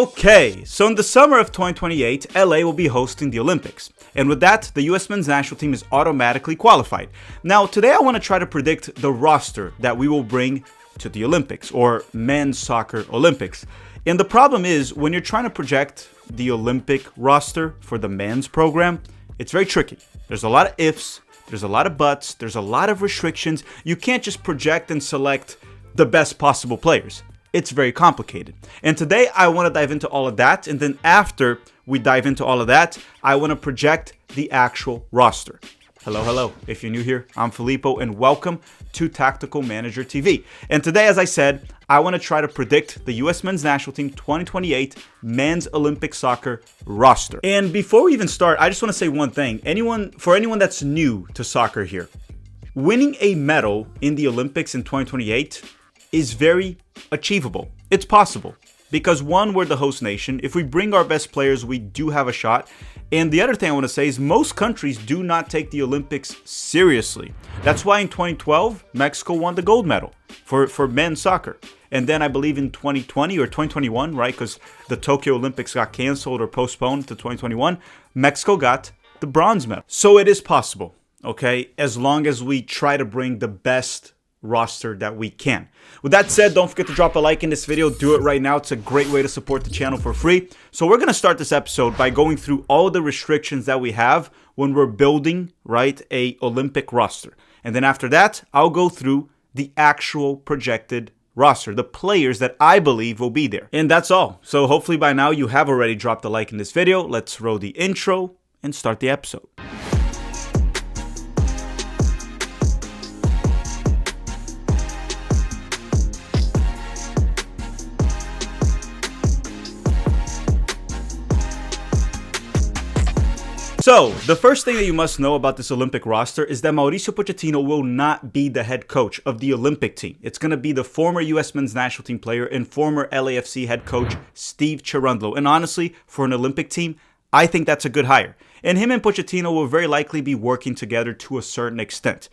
Okay, so in the summer of 2028, LA will be hosting the Olympics. And with that, the US men's national team is automatically qualified. Now, today I want to try to predict the roster that we will bring to the Olympics, or men's soccer Olympics. And the problem is, when you're trying to project the Olympic roster for the men's program, it's very tricky. There's a lot of ifs, there's a lot of buts, there's a lot of restrictions. You can't just project and select the best possible players. It's very complicated. And today I want to dive into all of that. And then after we dive into all of that, I want to project the actual roster. Hello. If you're new here, I'm Filippo and welcome to Tactical Manager TV. And today, as I said, I want to try to predict the US men's national team 2028 men's Olympic soccer roster. And before we even start, I just want to say one thing. For anyone that's new to soccer here, winning a medal in the Olympics in 2028 is very achievable. It's possible because one, we're the host nation. If we bring our best players, we do have a shot. And the other thing I want to say is most countries do not take the Olympics seriously. That's why in 2012, Mexico won the gold medal for men's soccer. And then I believe in 2020 or 2021, right, because the Tokyo Olympics got canceled or postponed to 2021, Mexico got the bronze medal. So it is possible, okay, as long as we try to bring the best roster that we can. With that said, don't forget to drop a like in this video. Do it right now. It's a great way to support the channel for free. So we're going to start this episode by going through all the restrictions that we have when we're building, right, a Olympic roster. And then after that, I'll go through the actual projected roster, the players that I believe will be there. And that's all. So hopefully by now you have already dropped a like in this video. Let's roll the intro and start the episode. So, the first thing that you must know about this Olympic roster is that Mauricio Pochettino will not be the head coach of the Olympic team. It's going to be the former US men's national team player and former LAFC head coach Steve Cherundolo. And honestly, for an Olympic team, I think that's a good hire. And him and Pochettino will very likely be working together to a certain extent.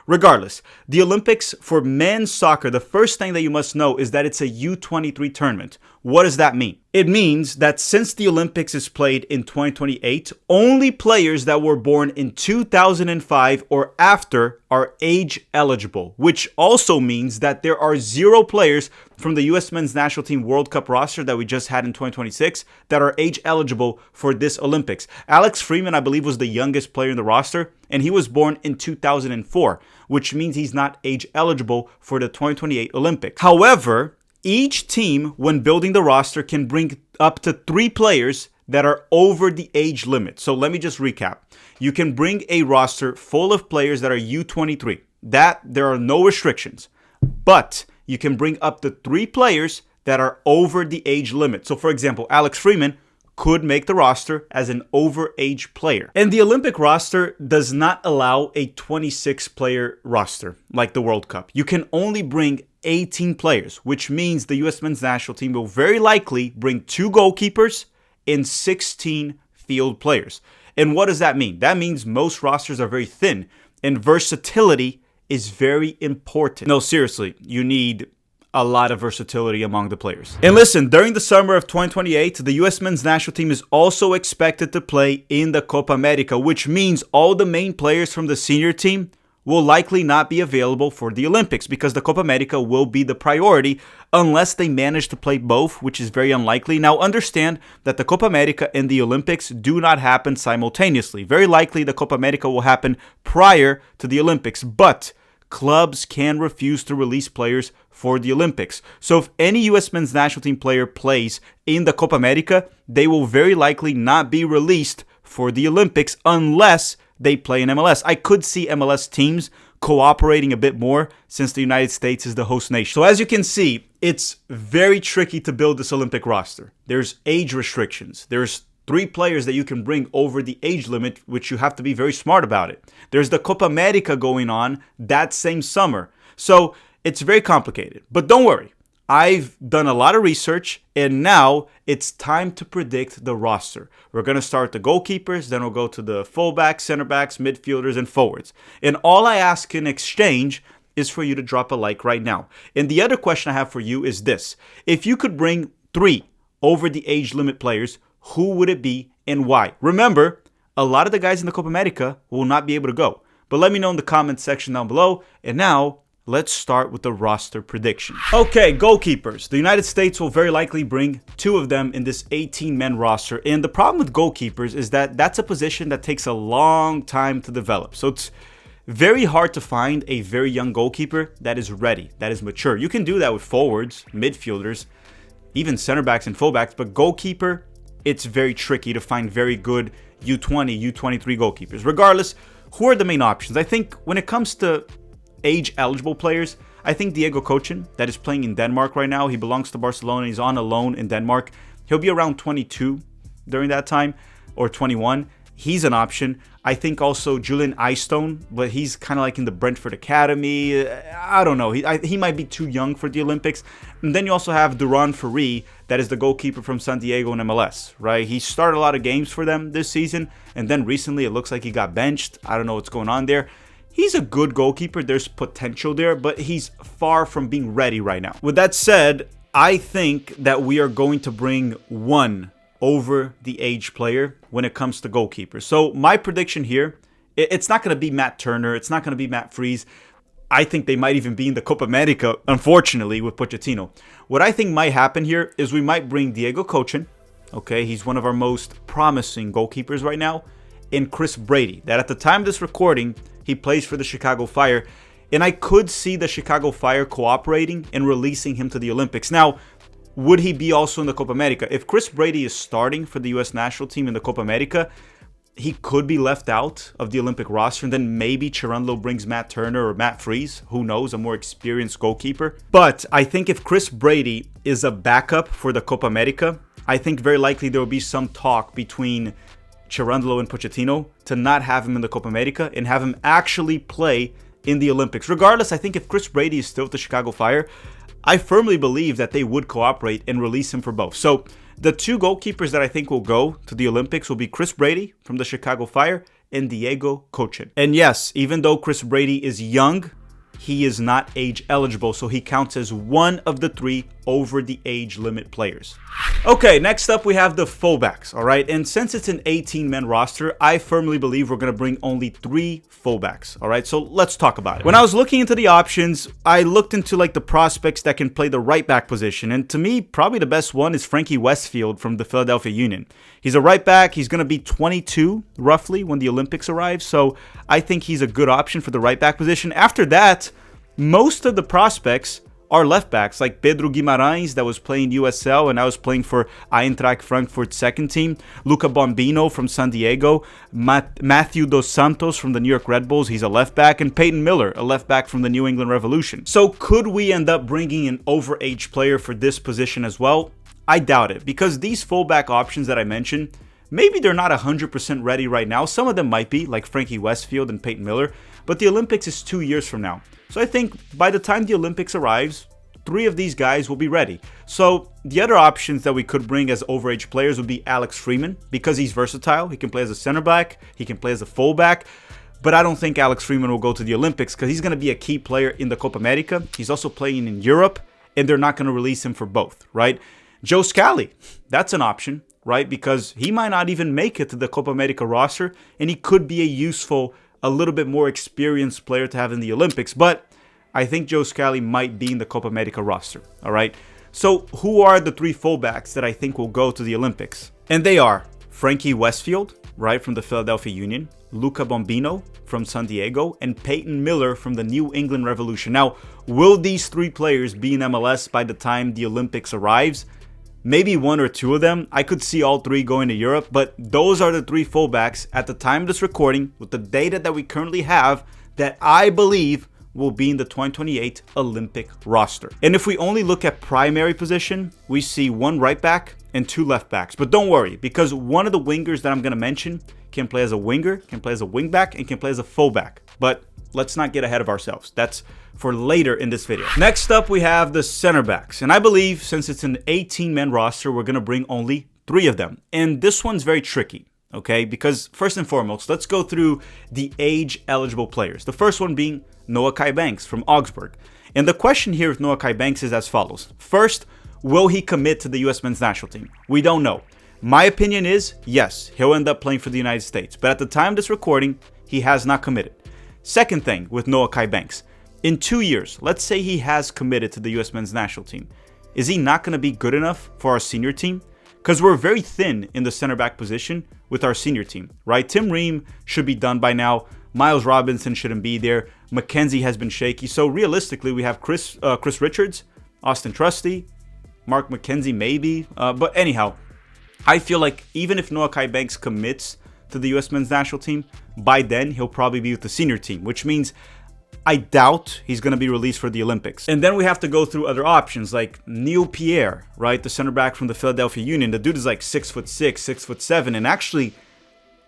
Regardless, the Olympics for men's soccer, the first thing that you must know is that it's a U23 tournament. What does that mean? It means that since the Olympics is played in 2028, only players that were born in 2005 or after are age eligible, which also means that there are 0 players from the US men's national team World Cup roster that we just had in 2026 that are age eligible for this Olympics. Alex Freeman, I believe, was the youngest player in the roster, and he was born in 2004, which means he's not age eligible for the 2028 Olympics. However, each team, when building the roster, can bring up to 3 players that are over the age limit. So let me just recap. You can bring a roster full of players that are U23. That there are no restrictions. But you can bring up to 3 players that are over the age limit. So for example, Alex Freeman could make the roster as an overage player. And the Olympic roster does not allow a 26-player roster like the World Cup. You can only bring 18 players, which means the US men's national team will very likely bring 2 goalkeepers and 16 field players. And what does that mean? That means most rosters are very thin and versatility is very important. No, seriously, you need a lot of versatility among the players. And listen, during the summer of 2028, the US men's national team is also expected to play in the Copa America, which means all the main players from the senior team will likely not be available for the Olympics because the Copa America will be the priority unless they manage to play both, which is very unlikely. Now, understand that the Copa America and the Olympics do not happen simultaneously. Very likely the Copa America will happen prior to the Olympics, but clubs can refuse to release players for the Olympics. So if any US men's national team player plays in the Copa America, they will very likely not be released for the Olympics unless they play in MLS. I could see MLS teams cooperating a bit more since the United States is the host nation. So as you can see, it's very tricky to build this Olympic roster. There's age restrictions. There's 3 players that you can bring over the age limit, which you have to be very smart about it. There's the Copa America going on that same summer. So it's very complicated. But don't worry. I've done a lot of research, and now it's time to predict the roster. We're going to start the goalkeepers, then we'll go to the fullbacks, center backs, midfielders, and forwards. And all I ask in exchange is for you to drop a like right now. And the other question I have for you is this. If you could bring 3 over the age limit players, who would it be and why? Remember, a lot of the guys in the Copa America will not be able to go. But let me know in the comments section down below. And now, let's start with the roster prediction. Okay, goalkeepers. The United States will very likely bring 2 of them in this 18-man roster. And the problem with goalkeepers is that that's a position that takes a long time to develop. So it's very hard to find a very young goalkeeper that is ready, that is mature. You can do that with forwards, midfielders, even center backs and fullbacks, but goalkeeper, it's very tricky to find very good U20, U23 goalkeepers. Regardless, who are the main options? I think when it comes to age-eligible players, I think Diego Kochen, that is playing in Denmark right now. He belongs to Barcelona. He's on a loan in Denmark. He'll be around 22 during that time, or 21. He's an option. I think also Julian Eystone, but he's kind of like in the Brentford Academy. I don't know. He might be too young for the Olympics. And then you also have Duran Ferri, that is the goalkeeper from San Diego in MLS, right? He started a lot of games for them this season, and then recently it looks like he got benched. I don't know what's going on there. He's a good goalkeeper. There's potential there, but he's far from being ready right now. With that said, I think that we are going to bring 1 over the age player when it comes to goalkeepers. So my prediction here, it's not going to be Matt Turner. It's not going to be Matt Freese. I think they might even be in the Copa America, unfortunately, with Pochettino. What I think might happen here is we might bring Diego Kochen. Okay, he's one of our most promising goalkeepers right now. And Chris Brady, that at the time of this recording, he plays for the Chicago Fire. And I could see the Chicago Fire cooperating and releasing him to the Olympics. Now, would he be also in the Copa America? If Chris Brady is starting for the U.S. national team in the Copa America, he could be left out of the Olympic roster, and then maybe Cherundolo brings Matt Turner or Matt Freese, who knows, a more experienced goalkeeper. But I think if Chris Brady is a backup for the Copa America, I think very likely there will be some talk between Cherundolo and Pochettino to not have him in the Copa America and have him actually play in the Olympics. Regardless, I think if Chris Brady is still with the Chicago Fire, I firmly believe that they would cooperate and release him for both. So the 2 goalkeepers that I think will go to the Olympics will be Chris Brady from the Chicago Fire and Diego Kochen. And yes, even though Chris Brady is young, he is not age eligible, so he counts as 1 of the 3 over the age limit players. Okay, next up we have the fullbacks, all right? And since it's an 18-man roster, I firmly believe we're going to bring only 3 fullbacks, all right? So let's talk about it. When I was looking into the options, I looked into like the prospects that can play the right back position, and to me, probably the best one is Frankie Westfield from the Philadelphia Union. He's a right back. He's going to be 22 roughly when the Olympics arrive, so I think he's a good option for the right back position. After that, most of the prospects are left backs, like Pedro Guimarães, that was playing USL and now is playing for Eintracht Frankfurt's second team, Luca Bombino from San Diego, Matthew Dos Santos from the New York Red Bulls, he's a left back, and Peyton Miller, a left back from the New England Revolution. So could we end up bringing an overage player for this position as well? I doubt it, because these fullback options that I mentioned, maybe they're not 100% ready right now. Some of them might be, like Frankie Westfield and Peyton Miller, but the Olympics is 2 years from now. So I think by the time the Olympics arrives, 3 of these guys will be ready. So the other options that we could bring as overage players would be Alex Freeman, because he's versatile. He can play as a center back, he can play as a fullback, but I don't think Alex Freeman will go to the Olympics because he's going to be a key player in the Copa America. He's also playing in Europe, and they're not going to release him for both, right? Joe Scally, that's an option, right? Because he might not even make it to the Copa America roster, and he could be a useful, a little bit more experienced player to have in the Olympics. But I think Joe Scally might be in the Copa America roster, all right? So who are the 3 fullbacks that I think will go to the Olympics? And they are Frankie Westfield, right, from the Philadelphia Union, Luca Bombino from San Diego, and Peyton Miller from the New England Revolution. Now, will these 3 players be in MLS by the time the Olympics arrives? Maybe 1 or 2 of them. I could see all 3 going to Europe, but those are the 3 fullbacks at the time of this recording with the data that we currently have that I believe will be in the 2028 Olympic roster. And if we only look at primary position, we see 1 right back and 2 left backs. But don't worry, because one of the wingers that I'm going to mention can play as a winger, can play as a wing back, and can play as a fullback. But let's not get ahead of ourselves. That's for later in this video. Next up, we have the center backs. And I believe since it's an 18-man roster, we're going to bring only 3 of them. And this one's very tricky, okay? Because first and foremost, let's go through the age-eligible players. The first one being Noah Kai Banks from Augsburg. And the question here with Noah Kai Banks is as follows. First, will he commit to the U.S. men's national team? We don't know. My opinion is, yes, he'll end up playing for the United States. But at the time of this recording, he has not committed. Second thing with Noah Kai Banks. In 2 years, let's say he has committed to the U.S. men's national team. Is he not going to be good enough for our senior team? Because we're very thin in the center back position with our senior team, right? Tim Ream should be done by now. Miles Robinson shouldn't be there. McKenzie has been shaky. So realistically, we have Chris Richards, Austin Trusty, Mark McKenzie maybe. But anyhow, I feel like even if Noah Kai Banks commits to the U.S. men's national team, by then he'll probably be with the senior team, which means I doubt he's going to be released for the Olympics. And then we have to go through other options like Neil Pierre, right? The center back from the Philadelphia Union. The dude is like 6'6", 6'7", and actually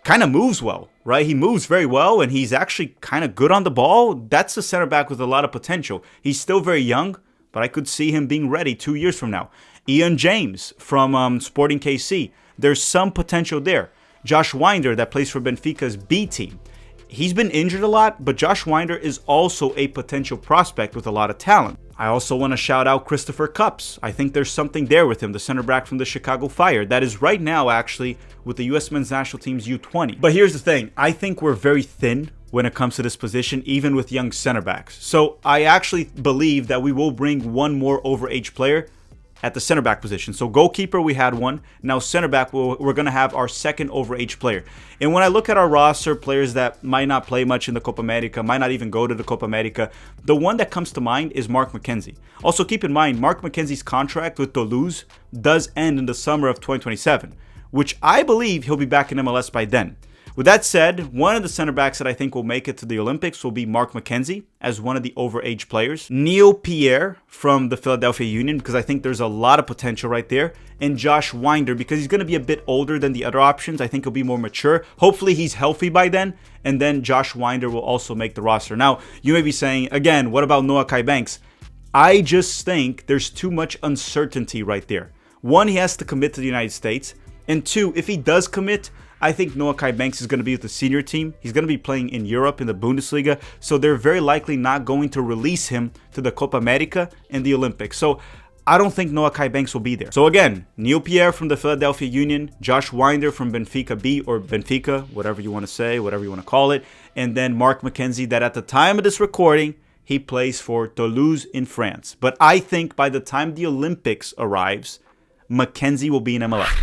kind of moves well, right? He moves very well, and he's actually kind of good on the ball. That's a center back with a lot of potential. He's still very young, but I could see him being ready 2 years from now. Ian James from Sporting KC. There's some potential there. Josh Winder, that plays for Benfica's B team. He's been injured a lot, but Josh Winder is also a potential prospect with a lot of talent. I also want to shout out Christopher Cupps. I think there's something there with him, the center back from the Chicago Fire. That is right now actually with the U.S. men's national team's U20. But here's the thing. I think we're very thin when it comes to this position, even with young center backs. So I actually believe that we will bring one more overage player at the center back position. So goalkeeper, we had one. Now center back, we're going to have our second overage player. And when I look at our roster, players that might not play much in the Copa America, might not even go to the Copa America, the one that comes to mind is Mark McKenzie. Also keep in mind, Mark McKenzie's contract with Toulouse does end in the summer of 2027, which I believe he'll be back in MLS by then. With that said, one of the center backs that I think will make it to the Olympics will be Mark McKenzie as one of the overage players. Neil Pierre from the Philadelphia Union, because I think there's a lot of potential right there. And Josh Winder, because he's going to be a bit older than the other options. I think he'll be more mature. Hopefully he's healthy by then. And then Josh Winder will also make the roster. Now, you may be saying, again, what about Noah Kai Banks? I just think there's too much uncertainty right there. One, he has to commit to the United States. And two, if he does commit, I think Noah Kai Banks is going to be with the senior team. He's going to be playing in Europe in the Bundesliga. So they're very likely not going to release him to the Copa America and the Olympics. So I don't think Noah Kai Banks will be there. So again, Neil Pierre from the Philadelphia Union, Josh Winder from Benfica B or Benfica, whatever you want to say, whatever you want to call it. And then Mark McKenzie, that at the time of this recording, he plays for Toulouse in France. But I think by the time the Olympics arrives, McKenzie will be in MLS.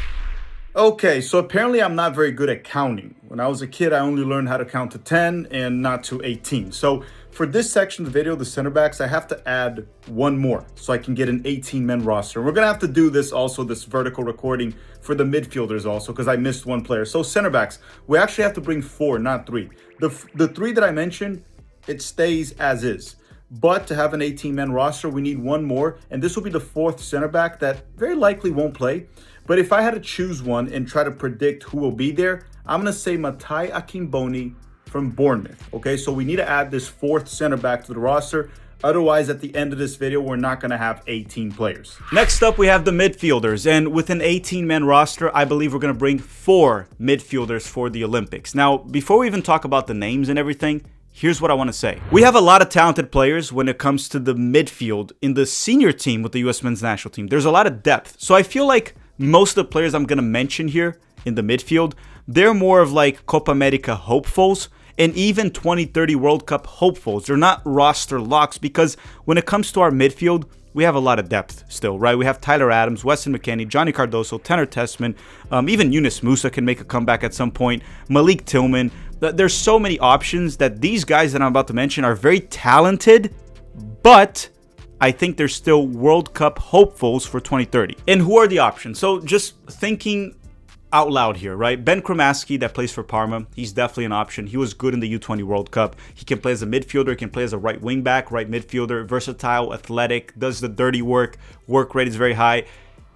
Okay, so apparently I'm not very good at counting. When I was a kid, I only learned how to count to 10 and not to 18. So for this section of the video, the center backs, I have to add one more so I can get an 18-man roster. And we're going to have to do this also, this vertical recording for the midfielders also, because I missed one player. So center backs, we actually have to bring 4, not 3. The 3 that I mentioned, it stays as is. But to have an 18-man roster, we need one more. And this will be the 4th center back that very likely won't play. But if I had to choose one and try to predict who will be there, I'm going to say Matai Akimboni from Bournemouth. Okay, so we need to add this 4th center back to the roster. Otherwise, at the end of this video, we're not going to have 18 players. Next up, we have the midfielders. And with an 18-man roster, I believe we're going to bring 4 midfielders for the Olympics. Now, before we even talk about the names and everything, here's what I want to say. We have a lot of talented players when it comes to the midfield in the senior team with the U.S. men's national team. There's a lot of depth. So I feel like most of the players I'm going to mention here in the midfield, they're more of like Copa America hopefuls and even 2030 World Cup hopefuls. They're not roster locks because when it comes to our midfield, we have a lot of depth still, right? We have Tyler Adams, Weston McKennie, Johnny Cardoso, Tanner Tessman, even Yunus Musa can make a comeback at some point, Malik Tillman. There's so many options that these guys that I'm about to mention are very talented, but I think they're still World Cup hopefuls for 2030. And who are the options? So just thinking out loud here, right? Ben Kremaski that plays for Parma, he's definitely an option. He was good in the U20 World Cup. He can play as a midfielder, he can play as a right wing back, right midfielder, versatile, athletic, does the dirty work rate is very high.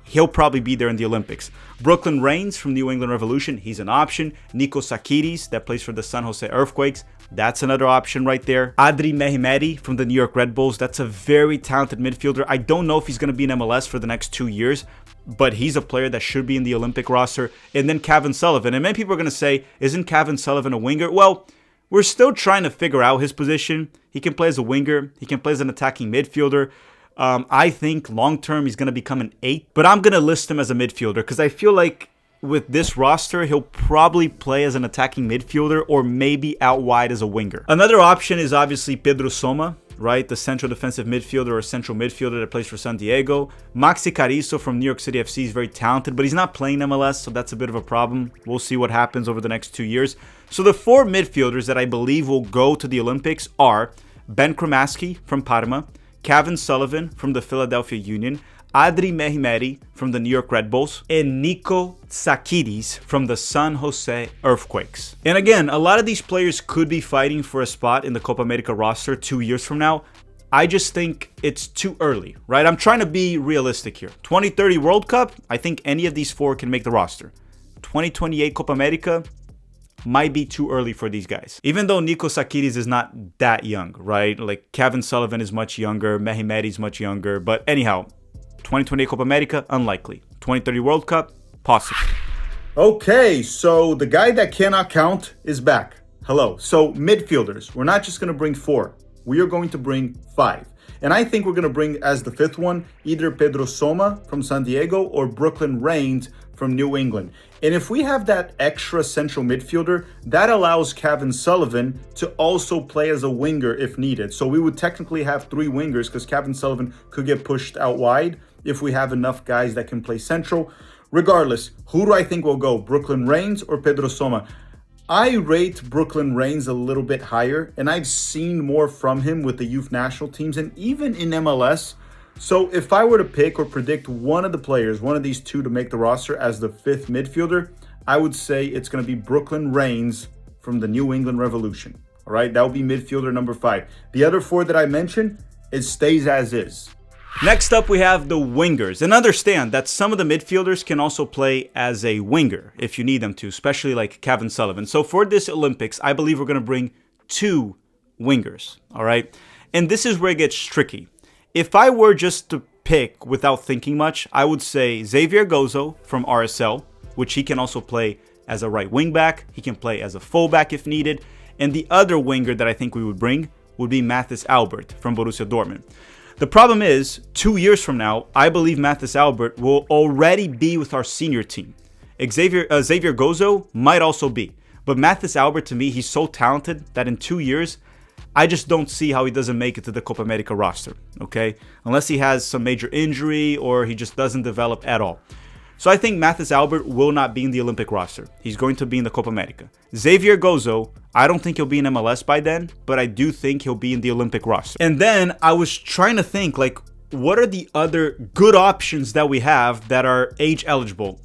He'll probably be there in the Olympics. Brooklyn Reigns from New England Revolution, he's an option. Nico Sakidis that plays for the San Jose Earthquakes, that's another option right there. Adri Mehmedi from the New York Red Bulls, that's a very talented midfielder. I don't know if he's going to be in MLS for the next 2 years, but he's a player that should be in the Olympic roster. And then Kevin Sullivan. And many people are going to say, isn't Kevin Sullivan a winger? Well, we're still trying to figure out his position. He can play as a winger. He can play as an attacking midfielder. I think long-term he's going to become an 8, but I'm going to list him as a midfielder because I feel like with this roster, he'll probably play as an attacking midfielder or maybe out wide as a winger. Another option is obviously Pedro Soma, right? The central defensive midfielder or central midfielder that plays for San Diego. Maxi Carrizo from New York City FC is very talented, but he's not playing MLS, so that's a bit of a problem. We'll see what happens over the next 2 years. So the 4 midfielders that I believe will go to the Olympics are Ben Kramaski from Parma, Kevin Sullivan from the Philadelphia Union, Adri Mehimeri from the New York Red Bulls, and Nico Tsakidis from the San Jose Earthquakes. And again, a lot of these players could be fighting for a spot in the Copa America roster 2 years from now. I just think it's too early, right? I'm trying to be realistic here. 2030 World Cup, I think any of these 4 can make the roster. 2028 Copa America, might be too early for these guys. Even though Nico Tsakidis is not that young, right? Like Kevin Sullivan is much younger, Mehimeri is much younger, but anyhow, 2028 Copa America, unlikely. 2030 World Cup, possible. Okay, so the guy that cannot count is back. Hello. So midfielders, we're not just going to bring 4. We are going to bring 5. And I think we're going to bring as the 5th one, either Pedro Soma from San Diego or Brooklyn Raines from New England. And if we have that extra central midfielder, that allows Kevin Sullivan to also play as a winger if needed. So we would technically have 3 wingers because Kevin Sullivan could get pushed out wide if we have enough guys that can play central. Regardless, who do I think will go? Brooklyn Raines or Pedro Soma? I rate Brooklyn Raines a little bit higher, and I've seen more from him with the youth national teams and even in MLS. So if I were to pick or predict one of the players, one of these 2 to make the roster as the 5th midfielder, I would say it's going to be Brooklyn Raines from the New England Revolution. All right, that would be midfielder number 5. The other 4 that I mentioned, it stays as is. Next up, we have the wingers. And understand that some of the midfielders can also play as a winger if you need them to, especially like Kevin Sullivan. So for this Olympics, I believe we're going to bring 2 wingers, all right? And this is where it gets tricky. If I were just to pick without thinking much, I would say Xavier Gozo from RSL, which he can also play as a right wing back. He can play as a fullback if needed. And the other winger that I think we would bring would be Mathis Albert from Borussia Dortmund. The problem is, 2 years from now, I believe Mathis Albert will already be with our senior team. Xavier Gozo might also be. But Mathis Albert, to me, he's so talented that in 2 years, I just don't see how he doesn't make it to the Copa America roster, okay? Unless he has some major injury or he just doesn't develop at all. So I think Mathis Albert will not be in the Olympic roster. He's going to be in the Copa America. Xavier Gozo, I don't think he'll be in MLS by then, but I do think he'll be in the Olympic roster. And then I was trying to think, like, what are the other good options that we have that are age eligible?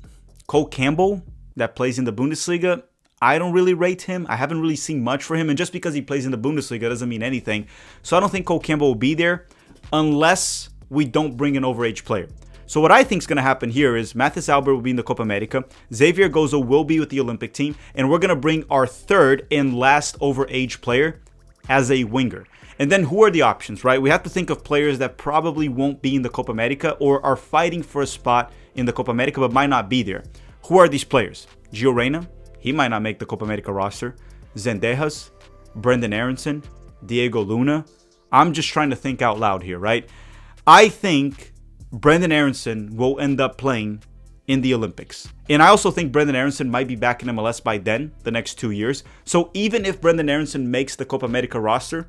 Cole Campbell, that plays in the Bundesliga, I don't really rate him. I haven't really seen much for him. And just because he plays in the Bundesliga doesn't mean anything. So I don't think Cole Campbell will be there unless we don't bring an overage player. So what I think is going to happen here is Mathis Albert will be in the Copa America, Xavier Gozo will be with the Olympic team, and we're going to bring our 3rd and last overage player as a winger. And then who are the options, right? We have to think of players that probably won't be in the Copa America or are fighting for a spot in the Copa America but might not be there. Who are these players? Gio Reyna, he might not make the Copa America roster. Zendejas, Brendan Aronson, Diego Luna. I'm just trying to think out loud here, right? I think Brendan Aronson will end up playing in the Olympics. And I also think Brendan Aronson might be back in MLS by then, the next 2 years. So even if Brendan Aronson makes the Copa America roster,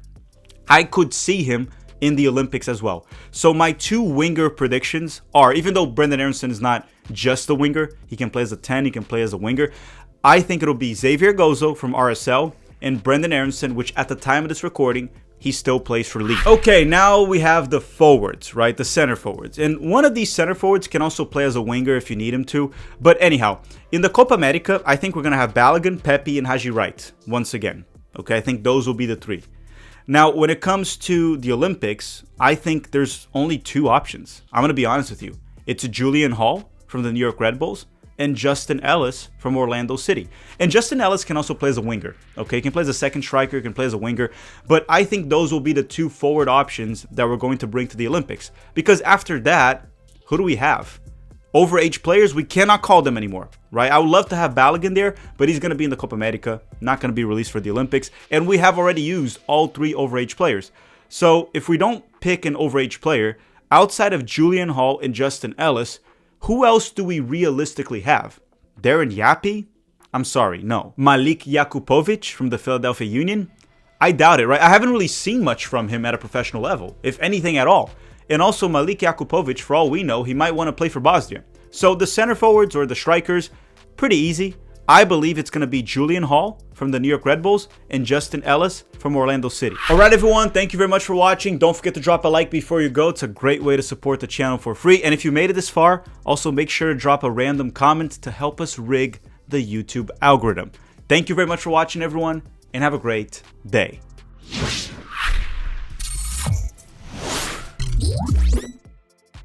I could see him in the Olympics as well. So my 2 winger predictions are, even though Brendan Aronson is not just a winger, he can play as a 10, he can play as a winger. I think it'll be Xavier Gozo from RSL and Brendan Aronson, which at the time of this recording, he still plays for Leeds. Okay, now we have the forwards, right? The center forwards. And one of these center forwards can also play as a winger if you need him to. But anyhow, in the Copa America, I think we're going to have Balogun, Pepe, and Haji Wright once again. Okay, I think those will be the 3. Now, when it comes to the Olympics, I think there's only 2 options. I'm going to be honest with you. It's Julian Hall from the New York Red Bulls and Justin Ellis from Orlando City. And Justin Ellis can also play as a winger, okay? He can play as a second striker, he can play as a winger, but I think those will be the 2 forward options that we're going to bring to the Olympics. Because after that, who do we have? Overage players, we cannot call them anymore, right? I would love to have Balogun there, but he's going to be in the Copa America, not going to be released for the Olympics, and we have already used all 3 overage players. So if we don't pick an overage player, outside of Julian Hall and Justin Ellis, who else do we realistically have? Darren Yappi? I'm sorry, no. Malik Jakupovic from the Philadelphia Union? I doubt it, right? I haven't really seen much from him at a professional level, if anything at all. And also Malik Jakupovic, for all we know, he might want to play for Bosnia. So the center forwards or the strikers, pretty easy. I believe it's going to be Julian Hall from the New York Red Bulls and Justin Ellis from Orlando City. All right, everyone, thank you very much for watching. Don't forget to drop a like before you go. It's a great way to support the channel for free. And if you made it this far, also make sure to drop a random comment to help us rig the YouTube algorithm. Thank you very much for watching, everyone, and have a great day.